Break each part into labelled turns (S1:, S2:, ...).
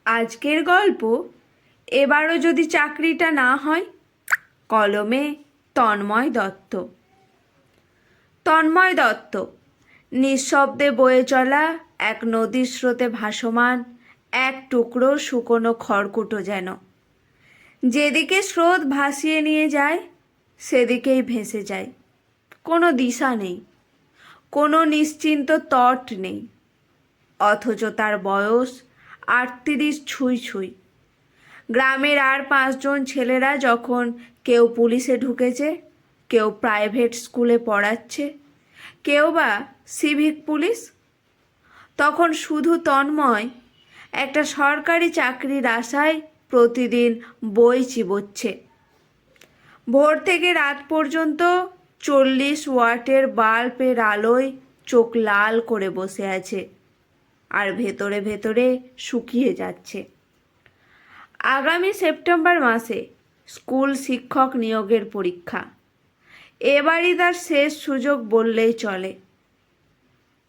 S1: আজকের গল্প এবারও যদি চাকরিটা না হয়। কলমে তন্ময় দত্ত। তন্ময় দত্ত নিঃশব্দে বয়ে চলা এক নদীর স্রোতে ভাসমান এক টুকরো শুকনো খড়কুটো যেন। যেদিকে স্রোত ভাসিয়ে নিয়ে যায় সেদিকেই ভেসে যায়। কোনো দিশা নেই, কোনো নিশ্চিন্ত তট নেই। অথচ তার বয়স ৩৮ ছুঁই ছুঁই। গ্রামের আর ৫ জন ছেলেরা যখন কেউ পুলিশে ঢুকেছে, কেউ প্রাইভেট স্কুলে পড়াচ্ছে, কেউ বা সিভিক পুলিশ, তখন শুধু তন্ময় একটা সরকারি চাকরির আশায় প্রতিদিন বই চিবোচ্ছে। ভোর থেকে রাত পর্যন্ত ৪০ ওয়াটের বাল্বের আলোয় চোখ লাল করে বসে আছে, আর ভেতরে ভেতরে শুকিয়ে যাচ্ছে। আগামী সেপ্টেম্বর মাসে স্কুল শিক্ষক নিয়োগের পরীক্ষা। এবারই তার শেষ সুযোগ বললেই চলে।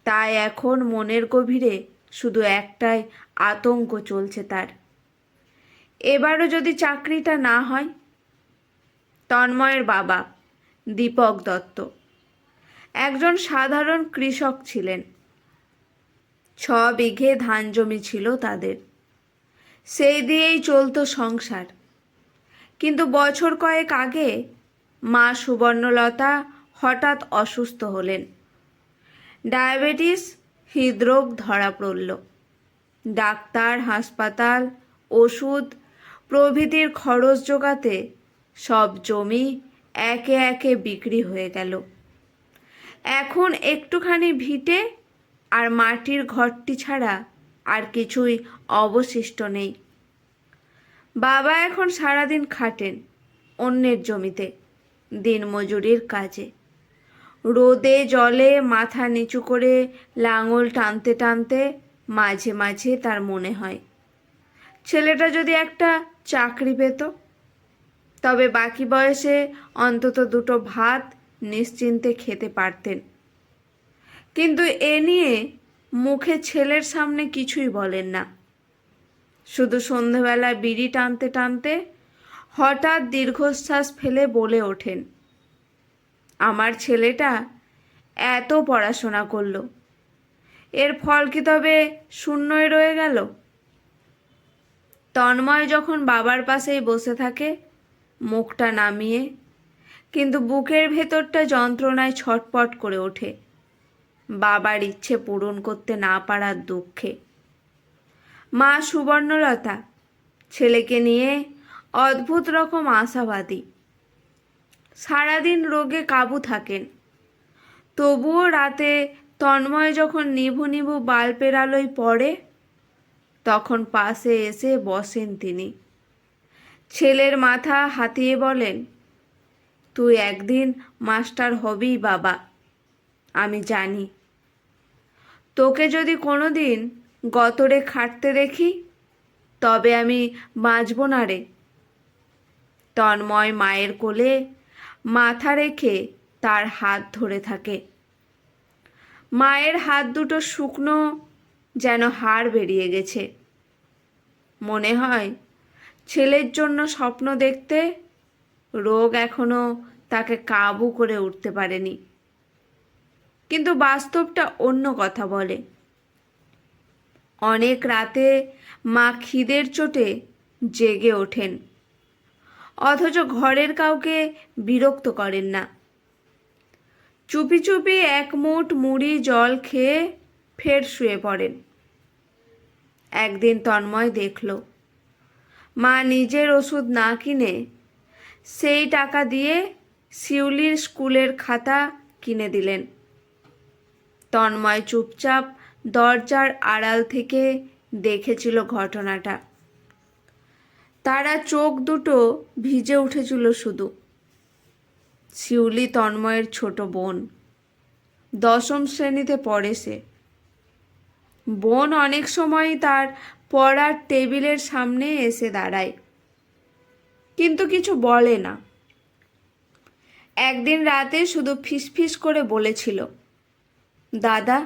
S1: তাই এখন মনের গভীরে শুধু একটাই আতঙ্ক চলছে তার। এবারও যদি চাকরিটা না হয়। তন্ময়ের বাবা দীপক দত্ত একজন সাধারণ কৃষক ছিলেন। ৬ বিঘে ধান জমি ছিল তাদের, সেই দিয়েই চলতো সংসার। কিন্তু বছর কয়েক আগে মা সুবর্ণলতা হঠাৎ অসুস্থ হলেন। ডায়াবেটিস, হৃদরোগ ধরা পড়ল। ডাক্তার, হাসপাতাল, ওষুধ প্রভৃতির খরচ জোগাতে সব জমি একে একে বিক্রি হয়ে গেল। এখন একটুখানি ভিটে আর মাটির ঘরটি ছাড়া আর কিছুই অবশিষ্ট নেই। বাবা এখন সারাদিন খাটেন অন্যের জমিতে, দিনমজুরির কাজে। রোদে জলে মাথা নিচু করে লাঙল টানতে টানতে মাঝে মাঝে তার মনে হয়, ছেলেটা যদি একটা চাকরি পেত, তবে বাকি বয়সে অন্তত দুটো ভাত নিশ্চিন্তে খেতে পারতেন। কিন্তু এ নিয়ে মুখে ছেলের সামনে কিছুই বলেন না। শুধু সন্ধেবেলা বিড়ি টানতে টানতে হঠাৎ দীর্ঘশ্বাস ফেলে বলে ওঠেন, আমার ছেলেটা এত পড়াশোনা করলো, এর ফল কি তবে শূন্যই রয়ে গেল? তন্ময় যখন বাবার পাশেই বসে থাকে, মুখটা নামিয়ে, কিন্তু বুকের ভেতরটা যন্ত্রণায় ছটপট করে ওঠে, বাবার ইচ্ছে পূরণ করতে না পারার দুঃখে। মা সুবর্ণলতা ছেলেকে নিয়ে অদ্ভুত রকম আশাবাদী। সারাদিন রোগে কাবু থাকেন, তবুও রাতে তন্ময় যখন নিভু নিভু বাল্বের আলোয় পড়ে, তখন পাশে এসে বসেন তিনি। ছেলের মাথা হাতিয়ে বলেন, তুই একদিন মাস্টার হবি বাবা, আমি জানি। তোকে যদি কোনো দিন গতরে খাটতে দেখি, তবে আমি বাঁচব না রে। তন্ময় মায়ের কোলে মাথা রেখে তার হাত ধরে থাকে। মায়ের হাত দুটো শুকনো, যেন হাড় বেরিয়ে গেছে। মনে হয় ছেলের জন্য স্বপ্ন দেখতে রোগ এখনো তাকে কাবু করে উঠতে পারেনি। কিন্তু বাস্তবটা অন্য কথা বলে। অনেক রাতে মা খিদের চোটে জেগে ওঠেন, অথচ ঘরের কাউকে বিরক্ত করেন না। চুপি চুপি এক মুঠ মুড়ি জল খেয়ে ফের শুয়ে পড়েন। একদিন তন্ময় দেখল, মা নিজের ওষুধ না কিনে সেই টাকা দিয়ে শিউলির স্কুলের খাতা কিনে দিলেন। তন্ময় চুপচাপ দরজার আড়াল থেকে দেখেছিল ঘটনাটা। তারা চোখ দুটো ভিজে উঠেছিল শুধু। শিউলি তন্ময়ের ছোট বোন, ১০ম শ্রেণীতে পড়ে সে। বোন অনেক সময়ই তার পড়ার টেবিলের সামনে এসে দাঁড়ায়, কিন্তু কিছু বলে না। একদিন রাতে শুধু ফিসফিস করে বলেছিল, দাদা,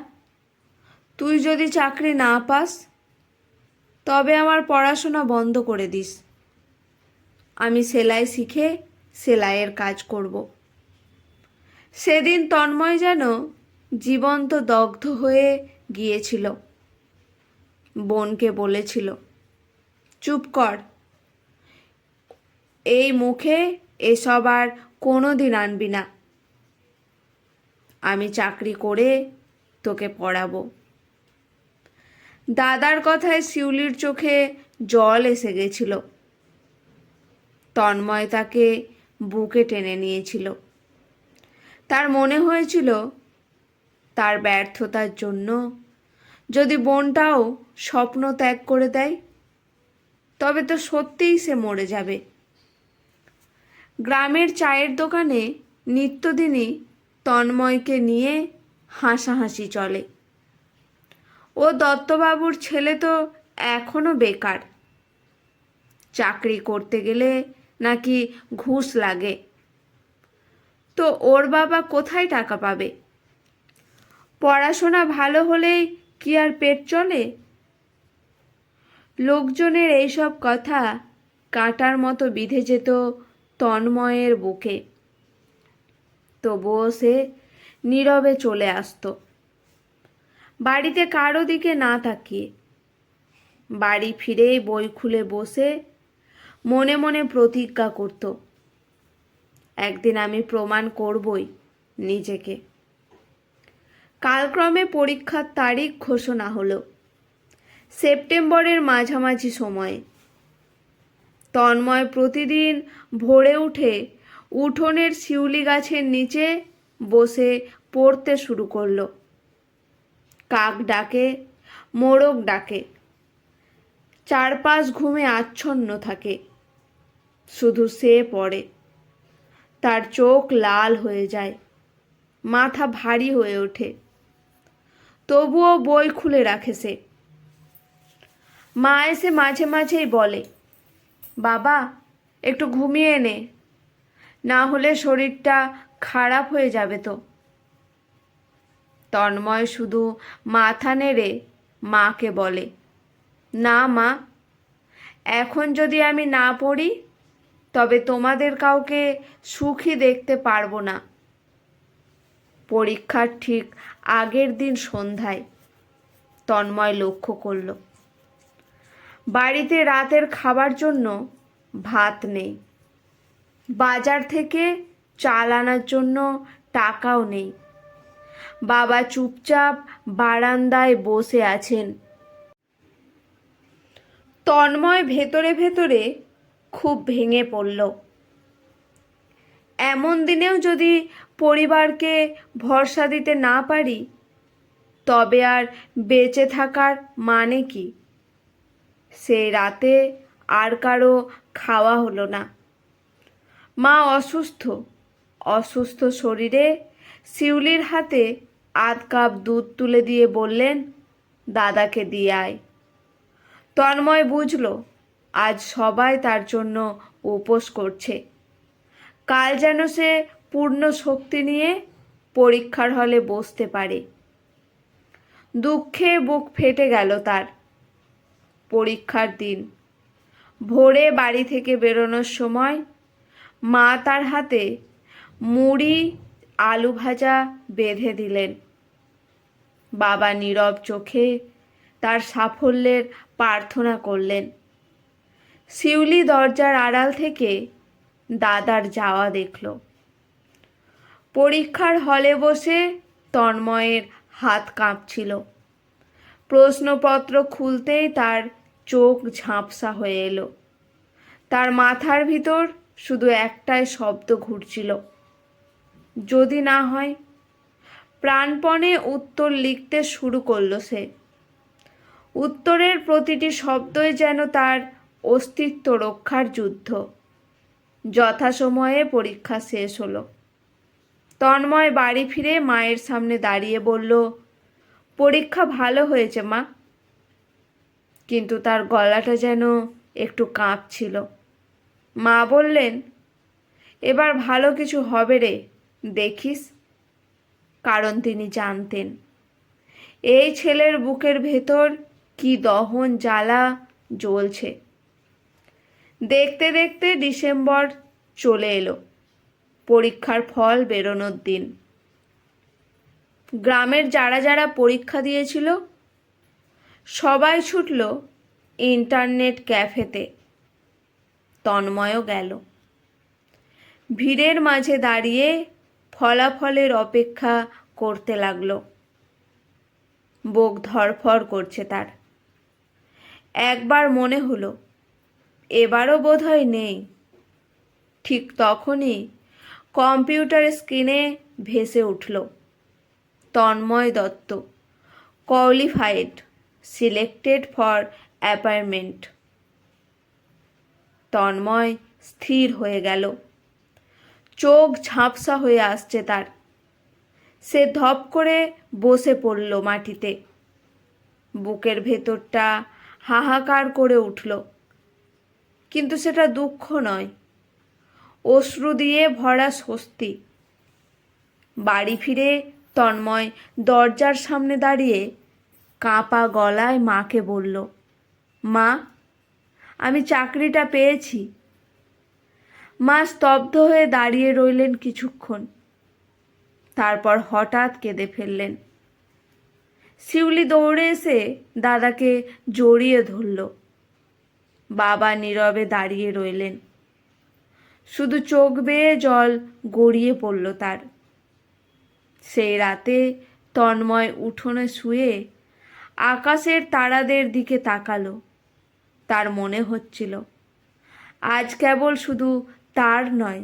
S1: তুই যদি চাকরি না পাস তবে আমার পড়াশোনা বন্ধ করে দিস। আমি সেলাই শিখে সেলাইয়ের কাজ করব। সেদিন তন্ময় যেন জীবন্ত দগ্ধ হয়ে গিয়েছিল। বোনকে বলেছিল, চুপ কর, এই মুখে এসব আর কোনো দিন আনবি না। আমি চাকরি করে তোকে পড়াবো। দাদার কথায় শিউলির চোখে জল এসে গেছিল। তন্ময় তাকে বুকে টেনে নিয়েছিল। তার মনে হয়েছিল তার ব্যর্থতার জন্য যদি বোনটাও স্বপ্ন ত্যাগ করে দেয় তবে তো সত্যিই সে মরে যাবে। গ্রামের চায়ের দোকানে নিত্যদিনই তন্ময়কে নিয়ে হাসাহাসি চলে। ও দত্তবাবুর ছেলে তো এখনো বেকার। চাকরি করতে গেলে নাকি ঘুষ লাগে। তো ওর বাবা কোথায় টাকা পাবে? পড়াশোনা ভালো হলেই কি আর পেট চলে? লোকজনের এইসব কথা কাঁটার মতো বিঁধে যেত তন্ময়ের বুকে। তবুও সে নীরবে চলে আসতো, বাড়িতে কারো দিকে না তাকিয়ে। বাড়ি ফিরেই বই খুলে বসে মনে মনে প্রতিজ্ঞা করত, একদিন আমি প্রমাণ করবই নিজেকে। কালক্রমে পরীক্ষার তারিখ ঘোষণা হলো সেপ্টেম্বরের মাঝামাঝি সময়ে। তন্ময় প্রতিদিন ভোরে উঠে উঠোনের শিউলি গাছের নিচে বসে পড়তে শুরু করলো। কাক ডাকে, মোরগ ডাকে, চারপাশ ঘুমে আচ্ছন্ন থাকে, শুধু সে পড়ে। তার চোখ লাল হয়ে যায়, মাথা ভারী হয়ে ওঠে, তবুও বই খুলে রাখে সে। মা এসে মাঝে মাঝেই বলে, বাবা একটু ঘুমিয়ে নে, না হলে শরীরটা খারাপ হয়ে যাবে তো। তন্ময় শুধু মাথা নেড়ে মাকে বলে, না মা, এখন যদি আমি না পড়ি তবে তোমাদের কাউকে সুখী দেখতে পারবো না। পরীক্ষার ঠিক আগের দিন সন্ধ্যায় তন্ময় লক্ষ্য করল বাড়িতে রাতের খাবার জন্য ভাত নেই। বাজার থেকে চাল আনার জন্য টাকাও নেই। বাবা চুপচাপ বারান্দায় বসে আছেন। তন্ময় ভেতরে ভেতরে খুব ভেঙে পড়ল। এমন দিনেও যদি পরিবারকে ভরসা দিতে না পারি তবে আর বেঁচে থাকার মানে কি? সেই রাতে আর কারো খাওয়া হলো না। মা অসুস্থ, অসুস্থ শরীরে শিউলির হাতে আধ কাপ দুধ তুলে দিয়ে বললেন, দাদাকে দিয়ে আয়। তন্ময় বুঝল আজ সবাই তার জন্য উপোস করছে। কাল যেন সে পূর্ণ শক্তি নিয়ে পরীক্ষার হলে বসতে পারে। দুঃখে বুক ফেটে গেল তার। পরীক্ষার দিন ভোরে বাড়ি থেকে বেরোনোর সময় মা তার হাতে মুড়ি আলু ভাজা বেঁধে দিলেন। বাবা নীরব চোখে তার সাফল্যের প্রার্থনা করলেন। শিউলি দরজার আড়াল থেকে দাদার যাওয়া দেখল। পরীক্ষার হলে বসে তন্ময়ের হাত কাঁপছিল। প্রশ্নপত্র খুলতেই তার চোখ ঝাঁপসা হয়ে এলো। তার মাথার ভিতর শুধু একটাই শব্দ ঘুরছিল, যদি না হয়। প্রাণপণে উত্তর লিখতে শুরু করল সে। উত্তরের প্রতিটি শব্দই যেন তার অস্তিত্ব রক্ষার যুদ্ধ। যথাসময়ে পরীক্ষা শেষ হলো। তন্ময় বাড়ি ফিরে মায়ের সামনে দাঁড়িয়ে বলল, পরীক্ষা ভালো হয়েছে মা। কিন্তু তার গলাটা যেন একটু কাঁপছিল। মা বললেন, এবার ভালো কিছু হবে রে, দেখিস। কারণ তিনি জানতেন এই ছেলের বুকের ভেতর কি দহন জ্বালা জ্বলছে। দেখতে দেখতে ডিসেম্বর চলে এলো, পরীক্ষার ফল বেরোনোর দিন। গ্রামের যারা যারা পরীক্ষা দিয়েছিল সবাই ছুটল ইন্টারনেট ক্যাফেতে। তন্ময়ও গেল। ভিড়ের মাঝে দাঁড়িয়ে ফলাফলের অপেক্ষা করতে লাগলো। বুক ধড়ফড় করছে তার। একবার মনে হলো এবারও বোধহয় নেই। ঠিক তখনই কম্পিউটার স্ক্রিনে ভেসে উঠল Tanmoy Dutta, qualified, selected for appointment. Tanmoy স্থির হয়ে গেল। চোখ ঝাপসা হয়ে আসছে তার। সে ধপ করে বসে পড়ল মাটিতে। বুকের ভেতরটা হাহাকার করে উঠল, কিন্তু সেটা দুঃখ নয়, অশ্রু দিয়ে ভরা স্বস্তি। বাড়ি ফিরে তন্ময় দরজার সামনে দাঁড়িয়ে কাঁপা গলায় মাকে বলল, মা, আমি চাকরিটা পেয়েছি। মা স্তব্ধ হয়ে দাঁড়িয়ে রইলেন কিছুক্ষণ, তারপর হঠাৎ কেঁদে ফেললেন। শিউলি দৌড়ে এসে দাদাকে জড়িয়ে ধরল। বাবা নীরবে দাঁড়িয়ে রইলেন। শুধু চোখ বেয়ে জল গড়িয়ে পড়ল তার। সেই রাতে তন্ময় উঠোনে শুয়ে আকাশের তারাদের দিকে তাকালো। তার মনে হচ্ছিল আজ কেবল শুধু তার নয়,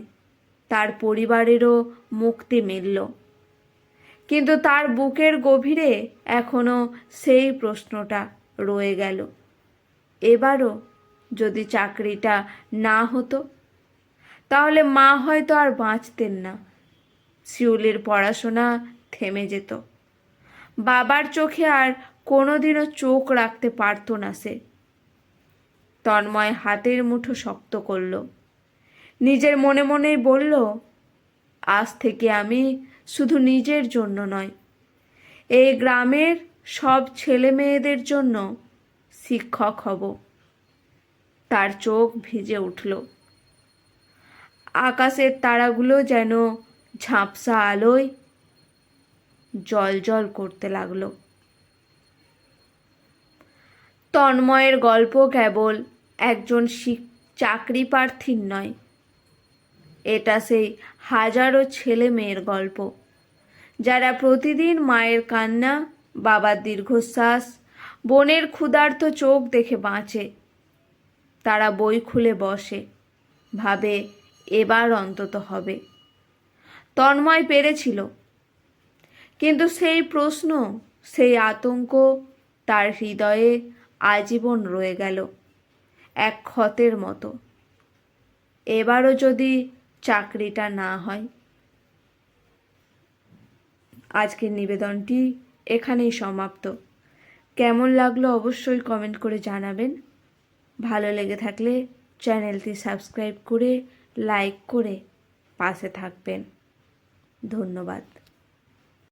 S1: তার পরিবারেরও মুক্তি মিলল। কিন্তু তার বুকের গভীরে এখনো সেই প্রশ্নটা রয়ে গেল, এবারও যদি চাকরিটা না হতো তাহলে মা হয়তো আর বাঁচতেন না। শিউলির পড়াশোনা থেমে যেত। বাবার চোখে আর কোনোদিনও চোখ রাখতে পারত না সে। তন্ময় হাতের মুঠো শক্ত করল। নিজের মনে মনেই বলল, আজ থেকে আমি শুধু নিজের জন্য নয়, এই গ্রামের সব ছেলে মেয়েদের জন্য শিক্ষক হব। তার চোখ ভিজে উঠল। আকাশের তারাগুলো যেন ঝাপসা আলোয় জ্বলজ্বল করতে লাগলো। তন্ময়ের গল্প কেবল একজন চাকরি প্রার্থীর নয়, এটা সেই হাজারো ছেলে মেয়ের গল্প, যারা প্রতিদিন মায়ের কান্না, বাবার দীর্ঘশ্বাস, বোনের ক্ষুধার্ত চোখ দেখে বাঁচে। তারা বই খুলে বসে, ভাবে এবার অন্তত হবে। তন্ময় পেরেছিল, কিন্তু সেই প্রশ্ন, সেই আতঙ্ক তার হৃদয়ে আজীবন রয়ে গেল এক ক্ষতের মতো। এবারও যদি চাকরিটা না হয়। আজকের নিবেদনটি এখানেই সমাপ্ত। কেমন লাগলো অবশ্যই কমেন্ট করে জানাবেন। ভালো লেগে থাকলে চ্যানেলটি সাবস্ক্রাইব করে লাইক করে পাশে থাকবেন। ধন্যবাদ।